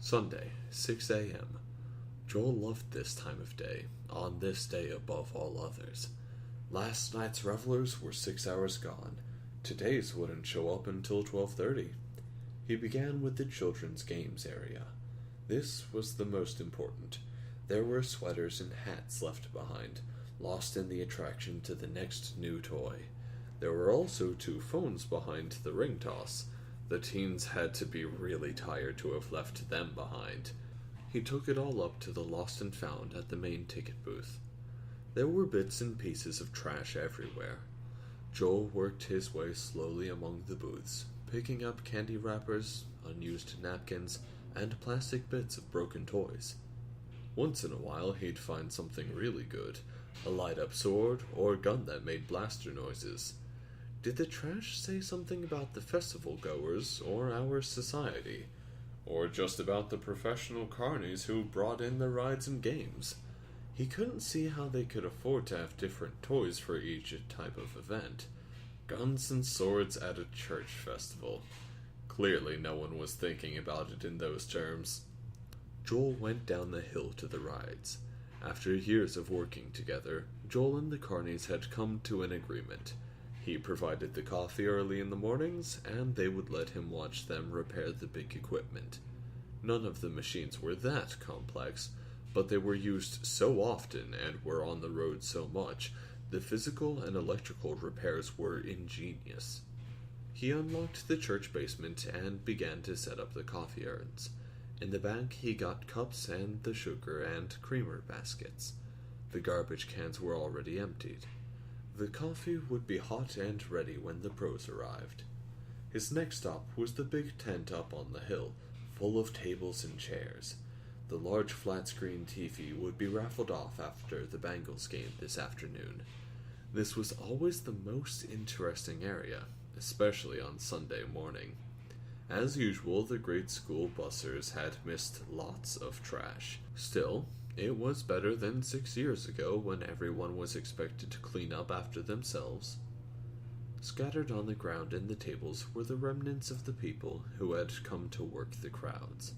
Sunday, 6 a.m. Joel loved this time of day, on this day above all others. Last night's revelers were 6 hours gone. Today's wouldn't show up until 12:30. He began with the children's games area. This was the most important. There were sweaters and hats left behind, lost in the attraction to the next new toy. There were also 2 phones behind the ring toss. The teens had to be really tired to have left them behind. He took it all up to the lost and found at the main ticket booth. There were bits and pieces of trash everywhere. Joel worked his way slowly among the booths, picking up candy wrappers, unused napkins, and plastic bits of broken toys. Once in a while he'd find something really good, a light-up sword or a gun that made blaster noises. Did the trash say something about the festival goers or our society? Or just about the professional carnies who brought in the rides and games? He couldn't see how they could afford to have different toys for each type of event. Guns and swords at a church festival. Clearly no one was thinking about it in those terms. Joel went down the hill to the rides. After years of working together, Joel and the carnies had come to an agreement. He provided the coffee early in the mornings, and they would let him watch them repair the big equipment. None of the machines were that complex, but they were used so often and were on the road so much, the physical and electrical repairs were ingenious. He unlocked the church basement and began to set up the coffee urns. In the back he got cups and the sugar and creamer baskets. The garbage cans were already emptied. The coffee would be hot and ready when the pros arrived. His next stop was the big tent up on the hill, full of tables and chairs. The large flat-screen TV would be raffled off after the Bengals game this afternoon. This was always the most interesting area, especially on Sunday morning. As usual, the great school bussers had missed lots of trash. Still, it was better than 6 years ago when everyone was expected to clean up after themselves. Scattered on the ground and the tables were the remnants of the people who had come to work the crowds.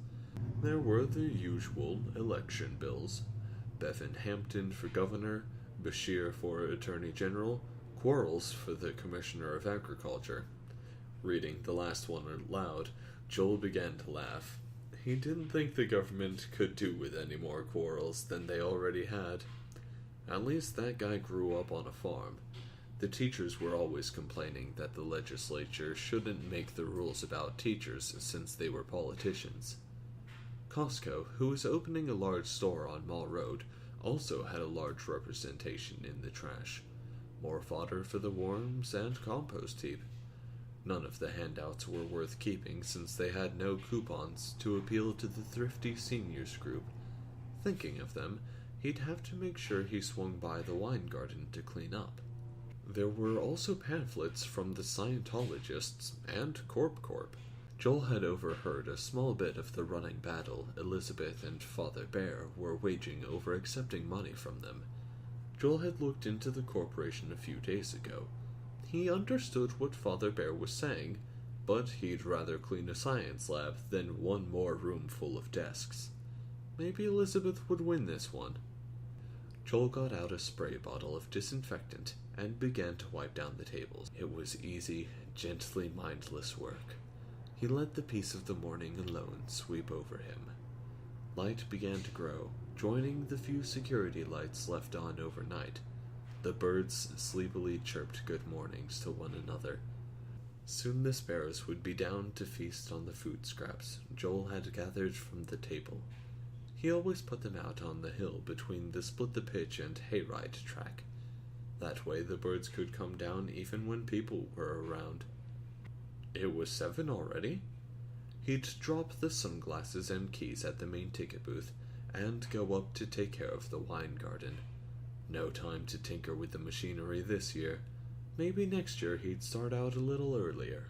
There were the usual election bills: Bevan Hampton for governor, Bashir for attorney general, Quarles for the commissioner of agriculture. Reading the last one aloud, Joel began to laugh. He didn't think the government could do with any more Quarles than they already had. At least that guy grew up on a farm. The teachers were always complaining that the legislature shouldn't make the rules about teachers since they were politicians. Costco, who was opening a large store on Mall Road, also had a large representation in the trash. More fodder for the worms and compost heap. None of the handouts were worth keeping since they had no coupons to appeal to the thrifty seniors group. Thinking of them, he'd have to make sure he swung by the wine garden to clean up. There were also pamphlets from the Scientologists and Corp. Joel had overheard a small bit of the running battle Elizabeth and Father Bear were waging over accepting money from them. Joel had looked into the corporation a few days ago. He understood what Father Bear was saying, but he'd rather clean a science lab than one more room full of desks. Maybe Elizabeth would win this one. Joel got out a spray bottle of disinfectant and began to wipe down the tables. It was easy, gently mindless work. He let the peace of the morning alone sweep over him. Light began to grow, joining the few security lights left on overnight. The birds sleepily chirped good mornings to one another. Soon the sparrows would be down to feast on the food scraps Joel had gathered from the table. He always put them out on the hill between the split-the-pitch and hayride track. That way the birds could come down even when people were around. It was 7 already? He'd drop the sunglasses and keys at the main ticket booth and go up to take care of the wine garden. No time to tinker with the machinery this year. Maybe next year he'd start out a little earlier.